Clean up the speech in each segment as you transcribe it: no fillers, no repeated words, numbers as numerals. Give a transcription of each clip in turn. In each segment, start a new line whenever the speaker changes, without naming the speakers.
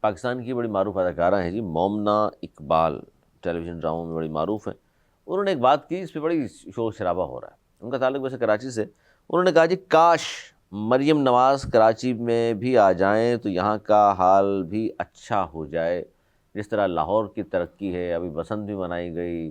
पाकिस्तान की बड़ी मारूफ अदाकारा हैं जी, मोमना इकबाल, टेलीविज़न ड्रामों में बड़ी मारूफ हैं। उन्होंने एक बात की, इस पर बड़ी शोर शराबा हो रहा है। उनका ताल्लुक वैसे कराची से। उन्होंने कहा जी, काश मरियम नवाज़ कराची में भी आ जाएं तो यहाँ का हाल भी अच्छा हो जाए। जिस तरह लाहौर की तरक्की है, अभी बसंत भी मनाई गई,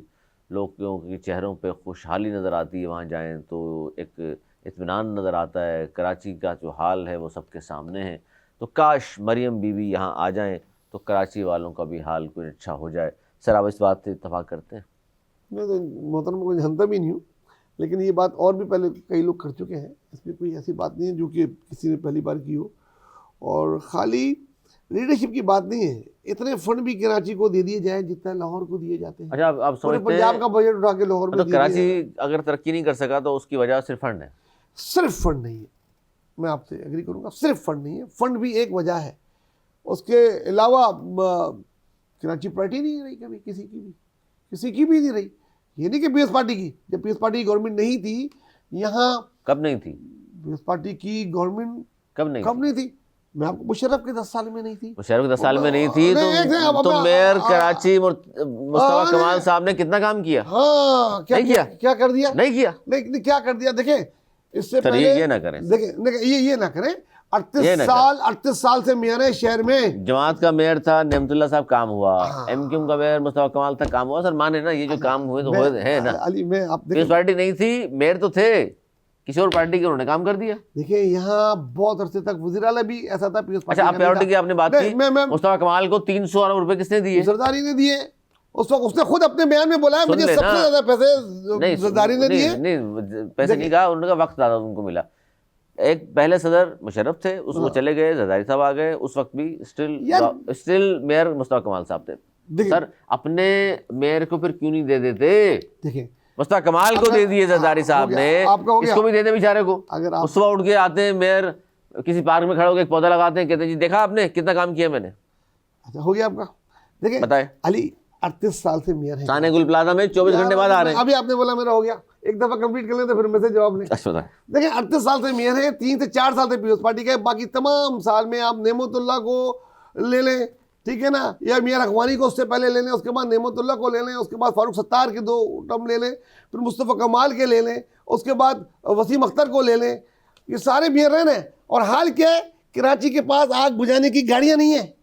लोगों के चेहरों पे खुशहाली नज़र आती है, वहाँ जाएं तो एक इत्मीनान नज़र आता है। कराची का जो हाल है वो सबके सामने है। तो काश मरियम बीवी यहाँ आ जाएं तो कराची वालों का भी हाल कुछ अच्छा हो जाए। सर, आप इस बात से इत्तफाक करते हैं?
मैं तो मोहतरम को जानता भी नहीं हूँ, लेकिन ये बात और भी पहले कई लोग कर चुके हैं। इसमें कोई ऐसी बात नहीं है जो कि किसी ने पहली बार की हो, और ख़ाली लीडरशिप की बात नहीं है। इतने फंड भी कराची को दे दिए जाए जितना लाहौर को दिए जाते हैं।
अच्छा, आप
पूरे
समझते
पंजाब
हैं
का बजट उठा के लाहौर में
मतलब
दे दिया
कराची अगर तरक्की नहीं कर सका तो उसकी वजह सिर्फ फंड है?
सिर्फ फंड नहीं है, मैं आपसे एग्री करूँगा, सिर्फ फंड नहीं है। फंड भी एक वजह है, उसके अलावा कराची प्रायोरिटी नहीं रही कभी किसी की भी नहीं रही। ये नहीं कि पीएस पार्टी की, जब पीएस पार्टी की गवर्नमेंट नहीं थी यहाँ।
कब नहीं थी?
पीएस पार्टी की गवर्नमेंट
कब नहीं
थी? मैं आपको मुशर्रफ के 10 साल में नहीं थी।
मुशर्रफ के 10 साल में नहीं थी तो मेयर कराची मुस्तफा कमाल साहब ने कितना काम किया?
हाँ, क्या कर दिया?
नहीं किया।
नहीं, क्या कर दिया? देखें, इससे पहले
ये ना करें,
देखें ये ना करें। 38 साल से मेयर है शहर में।
जमात का मेयर था नेमतुल्लाह साहब, काम हुआ। एमक्यूएम का मेयर मुस्तफा कमाल था, काम हुआ। सर माने ना, ये जो काम हुए तो हुए है ना। पीएस पार्टी नहीं थी, मेयर तो थे किसी और पार्टी के, उन्होंने काम कर दिया।
देखिए, यहाँ बहुत अरसे तक वजीर आला भी ऐसा था पीएस पार्टी।
अच्छा, आप प्रायोरिटी की आपने बात की, मुस्तफा कमाल को 300 अरब रुपए किसने दिए?
जरदारी ने दिए। उस वक्त उसने खुद अपने बयान में बोला है, मुझे सबसे ज्यादा पैसे जरदारी ने दिए।
नहीं, पैसे नहीं कहा, उनका वक्त ज्यादा उनको मिला। एक पहले सदर मुशर्रफ थे, उसको चले गए, जरदारी साहब आ गए। उस वक्त भी स्टिल मेयर मुस्तफा कमाल साहब थे। सर, अपने मेयर को फिर क्यों नहीं दे देते?
देखिए,
मुस्तफा कमाल को दे दिए जरदारी साहब ने, इसको भी दे दे बेचारे को। उस सुबह उठ के आते हैं मेयर, किसी पार्क में खड़े होकर एक पौधा लगाते हैं, कहते हैं जी देखा आपने कितना काम किया मैंने।
अच्छा, हो गया आपका। देखिए
बताए,
अली 38 साल से मेयर है।
साने गुल प्लाजा में 24 घंटे बाद आ रहे हैं।
अभी आपने बोला मेरा हो गया, एक दफा कंप्लीट कर लें तो फिर मैं से जवाब नहीं।
अच्छा,
देखिए 38 साल से मेयर है, 3 से 4 साल से पीएस पार्टी के। बाकी तमाम साल में आप नेमतुल्लाह को ले लें, ठीक है ना, या मियां अखवानी को उससे पहले ले लें, उसके बाद नेमतुल्लाह को ले लें, उसके बाद फारूक सत्तार के 2 टर्म ले लें, फिर मुस्तफ़ा कमाल के ले लें, उसके बाद वसीम अख्तर को ले लें। ये सारे मेयर रहे हैं। और हाल क्या है, कराची के पास आग बुझाने की गाड़ियाँ नहीं है।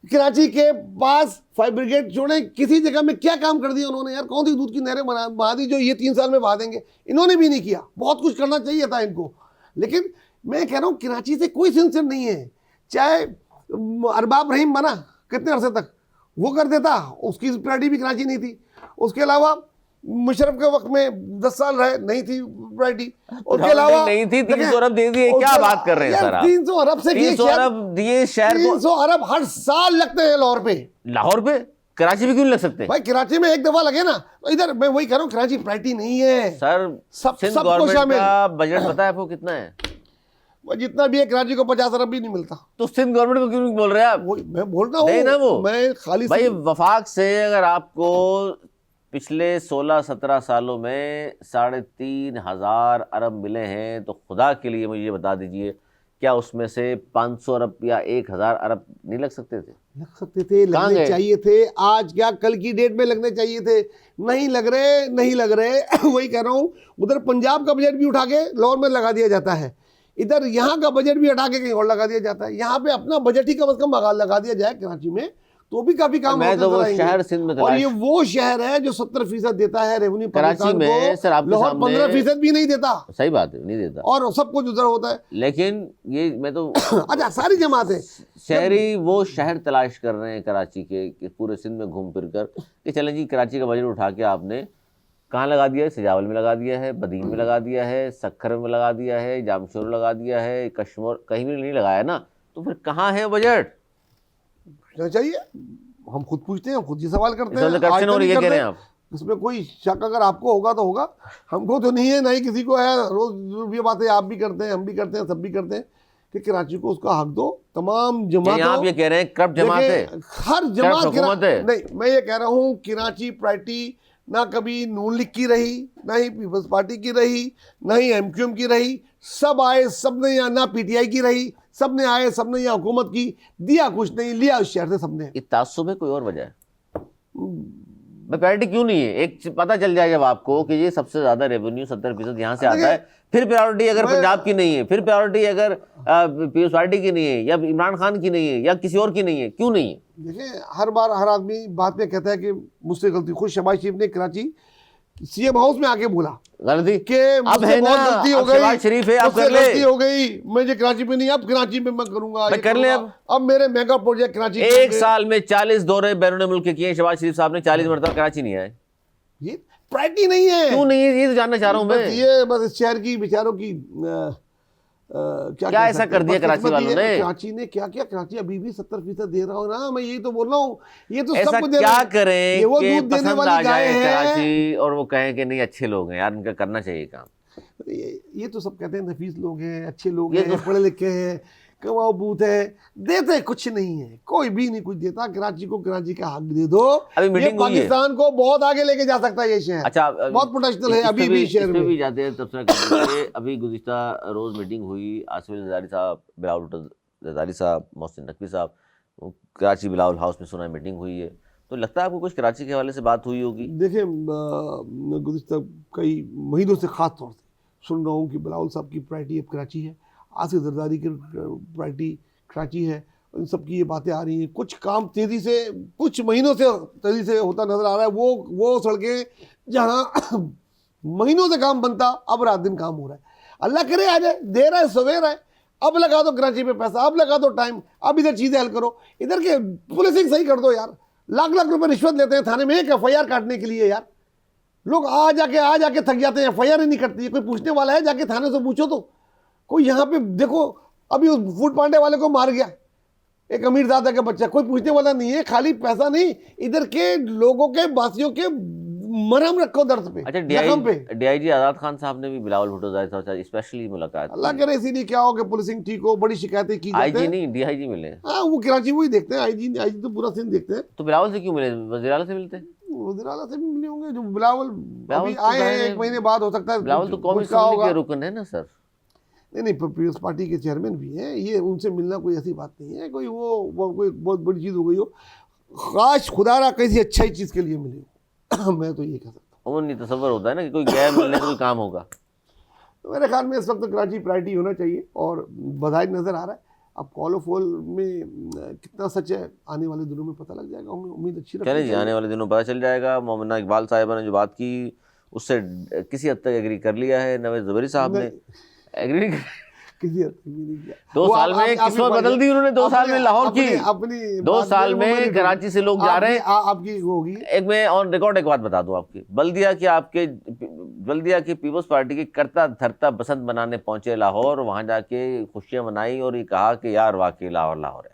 कराची के पास फायर ब्रिगेड छोड़े, किसी जगह में क्या काम कर दिया उन्होंने? यार, कौन सी दूध की नहरें बहा दी जो ये 3 साल में बहा देंगे? इन्होंने भी नहीं किया। बहुत कुछ करना चाहिए था इनको, लेकिन मैं कह रहा हूँ कराची से कोई सिलसिला नहीं है। चाहे अरबाब रहीम बना कितने अरसे तक, वो कर देता, उसकी प्रायोरिटी भी कराची नहीं थी। उसके अलावा मुशर्रफ के वक्त में 10 साल रहे, नहीं थी प्रायोरिटी। उसके अलावा
नहीं थी, 300 अरब दे दिए। क्या बात कर रहे हैं सर आप?
300 अरब से
300 अरब दिए शहर को।
300 अरब हर साल लगते हैं लाहौर पे। कराची में क्यों नहीं लग सकते? भाई, कराची में एक दफा लगे ना। इधर मैं वही कह रहा हूँ, कराची प्रायोरिटी नहीं है
सर। सिंध गवर्नमेंट का बजट पता है आपको कितना है?
जितना भी है कराची को 50 अरब भी नहीं मिलता।
तो सिंध गवर्नमेंट को क्यों नहीं बोल रहे आप?
मैं बोल रहा हूँ ना, वो मैं खाली
भाई वफाक से अगर आपको पिछले 16-17 सालों में 3,500 अरब मिले हैं तो खुदा के लिए मुझे बता दीजिए, क्या उसमें से 500 अरब या 1,000 अरब नहीं लग सकते थे?
लगने चाहिए थे। आज क्या, कल की डेट में लगने चाहिए थे। नहीं लग रहे। वही कह रहा हूँ, उधर पंजाब का बजट भी उठा के लाहौर में लगा दिया जाता है, इधर यहाँ का बजट भी हटा के कहीं और लगा दिया जाता है। यहाँ पे अपना बजट ही कम से कम लगा दिया जाए कराची में, तो भी काफी काम होता है।
तो वो शहर सिंध में,
और ये वो शहर है जो 70% देता है रेवेन्यू
कराची में। सर, आपके
लाहौर 15% भी नहीं देता।
सही बात है, नहीं देता, और
सब कुछ उधर होता है।
लेकिन ये मैं तो
अच्छा, सारी जमात है,
शहरी वो शहर तलाश कर रहे हैं कराची के पूरे सिंध में घूम फिर कर कि चलें जी, कराची का बजट उठा के आपने कहाँ लगा दिया है? सिजावल में लगा दिया है, बदीन में लगा दिया है, सक्खर में लगा दिया है, जामशोर में लगा दिया है, कश्मीर कहीं भी नहीं लगाया ना। तो फिर कहाँ है बजट?
चाहिए, हम खुद पूछते हैं, खुद ही सवाल करते हैं।
करप्शन हो रही है कह रहे हैं आप?
इसमें कोई शक अगर आपको होगा तो होगा, हमको तो नहीं है, ना ही किसी को है। रोज ये बातें आप भी करते हैं, हम भी करते हैं, सब भी करते हैं कि कराची को उसका हक दो। तमाम जमात,
आप ये कह रहे हैं करप्ट जमात है?
हर जमात नहीं, मैं ये कह रहा हूँ कराची प्रायोरिटी ना कभी नून लीग की रही, ना ही पीपल्स पार्टी की रही, ना ही एमक्यूएम की रही। सब आए, सब ने, या ना पीटीआई की रही, सबने आए, सबने यहाँ हुकूमत की, दिया कुछ नहीं, लिया उस शहर से सबने।
ये तासुब है, कोई और वजह है? भाई प्रायोरिटी क्यों नहीं है? एक पता चल जाए जब आपको कि ये सबसे ज्यादा रेवेन्यू 70% यहाँ से आता है, फिर प्रायोरिटी अगर पंजाब की नहीं है, फिर प्रायोरिटी अगर पीपल्स पार्टी की नहीं है, या इमरान खान की नहीं है, या किसी और की नहीं है, क्यों नहीं है?
देखिए, हर बार हर आदमी बात में कहता है कि मुझसे गलती। खुद शहबाज शरीफ ने कराची सीएम हाउस में आके बोला
गलती
कि
अब है ना,
गलती हो
अब
गई,
शहबाज शरीफ है, आप
मुझसे
कर ले।
गलती हो गई, मुझे कराची में नहीं, अब कराची में मैं करूंगा,
मैं कर ले।
अब मेरे मेगा प्रोजेक्ट कराची में
एक
होंगे।
साल में 40 दौरे बैरून मुल्क के किए शहबाज शरीफ साहब ने, 40 मरतबा कराची नहीं आए।
ये प्रायोरिटी नहीं है।
क्यों नहीं है, ये तो जानना चाह रहा हूं मैं।
ये बस इस शहर की बेचारों की
क्या ऐसा कर दिया कराची वालों ने?
कराची ने क्या किया? कराची अभी भी 70% दे रहा हूँ ना, मैं यही तो बोल रहा हूँ। ये तो
ऐसा
सब कुछ दे
क्या
रहे हैं।
करें
ये वो
कि
दूध देने
पसंद
वाली
आ
गाय
जाए
है।
कराची और वो कहें कि नहीं अच्छे लोग हैं यार, इनका करना चाहिए काम।
ये तो सब कहते हैं नफीस लोग हैं, अच्छे लोग
ये
हैं,
तो-
पढ़े लिखे हैं, कमाओ बूथ है, देते कुछ नहीं है, कोई भी नहीं कुछ देता। कराची को कराची का हक दे दो।
अभी
ये
मीटिंग हुई है।
पाकिस्तान को बहुत आगे लेके जा सकता है ये शहर।
अच्छा,
बहुत पोटेंशियल है
इस पे
अभी भी शहर
इस पे
में।
भी जाते हैं तबसरा करने के लिए। अभी गुज़िश्ता रोज़ मीटिंग हुई, आसिफ अली ज़रदारी साहब, बिलावल भुट्टो ज़रदारी साहब, मोहसिन नकवी साहब, वो कराची बिलावल हाउस में सुना मीटिंग हुई है। तो लगता है आपको कुछ कराची के हवाले से बात हुई होगी?
देखिए, मैं गुज़िश्ता कई महीनों से ख़ास तौर से सुन रहा हूँ कि बिलावल साहब की प्रायोरिटी अब कराची है, आसिफ जरदारी की प्रायोरिटी कराची है। इन सब की ये बातें आ रही हैं। कुछ काम तेज़ी से, कुछ महीनों से तेज़ी से होता नज़र आ रहा है। वो सड़कें जहाँ महीनों से काम बनता, अब रात दिन काम हो रहा है। अल्लाह करे आ जाए, देर है सवेर है, अब लगा दो कराची पे पैसा, अब लगा दो टाइम, अब इधर चीज़ें हल करो। इधर के पुलिसिंग सही कर दो यार। लाख लाख रुपए रिश्वत लेते हैं थाने में एक FIR काटने के लिए यार। लोग आ जाके थक जाते हैं, FIR ही नहीं कटती है। कोई पूछने वाला है? जाके थाने से पूछो तो। कोई यहाँ पे देखो, अभी उस फूड पांडे वाले को मार गया एक अमीर दादा का बच्चा, कोई पूछने वाला नहीं है। खाली पैसा नहीं, इधर के लोगों के, वासियों के मरहम रखो दर्द पे,
अच्छा,
जख्म पे।
DIG आज़ाद खान साहब ने भी बिलावल भुट्टो ज़रदारी साहब स्पेशली मुलाकात
अल्लाह करे इसीलिए क्या हो कि पुलिसिंग ठीक हो, बड़ी शिकायतें की जाती
IG
हैं।
नहीं DIG मिले।
हाँ, वो कराची वही देखते हैं, आईजी तो पूरा सीन देखते हैं।
तो बिलावल से क्यों मिले? वज़ीर आला से मिलते?
वज़ीर आला से भी मिले होंगे। जो बिलावल अभी
तो
आए हैं,
जाहिर है,
1 महीने बाद हो सकता है
बिलावल तो कौमी
कुछ कहा
असम्बली
होगा।
के रुकन है ना सर।
नहीं, पीपल्स पार्टी के चेयरमैन भी हैं। ये उनसे मिलना कोई ऐसी बात नहीं है, कोई वो कोई बहुत बड़ी चीज़ हो गई हो। काश खुदारा किसी अच्छी चीज़ के लिए मिले हो। मैं तो ये कह सकता
वो नहीं तसव्वुर होता है ना कि कोई गया मिलने तो कोई काम होगा।
हूँ। मेरे ख्याल में इस वक्त कराची प्रायोरिटी होना चाहिए और बधाई नज़र आ रहा है। अब कॉल ऑफ वॉल में कितना सच है, आने वाले दिनों में पता लग जाएगा। उम्मीद अच्छी
चले जी, आने वाले दिनों पता चल जाएगा। मोमिना इकबाल साहिबा ने जो बात की उससे किसी हद तक एग्री कर लिया है। नवेद ज़ुबैरी साहब ने एग्री नहीं कर।
किसी हद तक भी नहीं किया।
2
वो
साल में किस्मत बदल दी उन्होंने। 2 साल में लाहौर की,
अपनी
2 साल में कराची से लोग जा रहे हैं।
आपकी होगी।
एक मैं ऑन रिकॉर्ड एक बात बता दूं आपकी, बल्दिया की पीपल्स पार्टी की करता धरता बसंत बनाने पहुंचे लाहौर, वहां जाके खुशियां मनाई और ये कहा कि यार वाकई लाहौर है।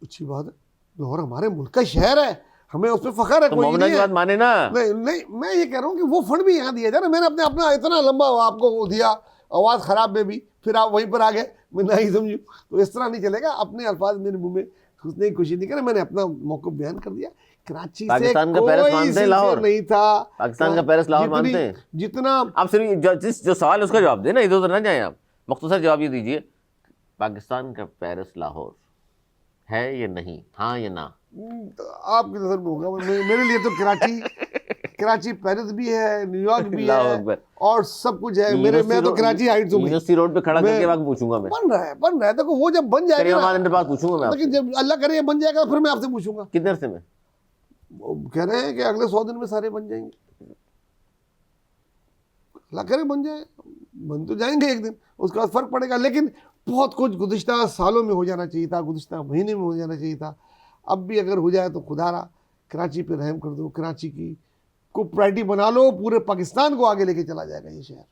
अच्छी बात है, लाहौर हमारे मुल्क का शहर है, हमें उस पर फख्र है।
तो
कोई
मोमिना
नहीं
की
है।
बात माने ना।
नहीं, मैं ये कह रहा हूँ कि वो फंड भी यहाँ दिया जाए ना। मैंने अपना इतना लंबा आपको वो दिया, आवाज़ ख़राब में भी, फिर आप वहीं पर आ गए, मैं नहीं समझूँ तो इस तरह नहीं चलेगा। अपने अल्फाज मेरे मुँह में घुसने की कोशिश नहीं करें। मैंने अपना मौक़िफ़ बयान कर दिया। कराची से
पाकिस्तान का पेरिस मानते हैं लाहौर?
नहीं था।
पाकिस्तान का पेरिस लाहौर मानते हैं?
जितना
आप सिर्फ जो सवाल है उसका जवाब दें ना, इधर उधर ना जाएं आप। मुख्तसर जवाब ये दीजिए, पाकिस्तान का पेरिस लाहौर है या नहीं, हाँ या ना?
आपकी नजर में होगा। मेरे लिए तो कराची पेरिस भी है, न्यूयॉर्क भी है और सब कुछ है। मैं तो कराची हाइट्स हूँ।
यूनिवर्सिटी रोड पे खड़ा करके वक्त पूछूंगा मैं।
बन रहा है। देखो वो जब बन जाएगा
करीम पास पूछूंगा मैं आपसे।
लेकिन जब अल्लाह करे बन जाएगा फिर मैं आपसे पूछूंगा।
कितने अरसे में?
वो कह रहे हैं कि अगले 100 दिन में सारे बन जाएंगे। अल्लाह करे बन जाए, बन तो जाएंगे एक दिन, उसके बाद फर्क पड़ेगा। लेकिन बहुत कुछ गुज़िश्ता सालों में हो जाना चाहिए था, गुज़िश्ता महीने में हो जाना चाहिए था। अब भी अगर हो जाए तो खुदारा कराची पे रहम कर दो। कराची की को प्रायोरिटी बना लो, पूरे पाकिस्तान को आगे लेके चला जाएगा ये शहर।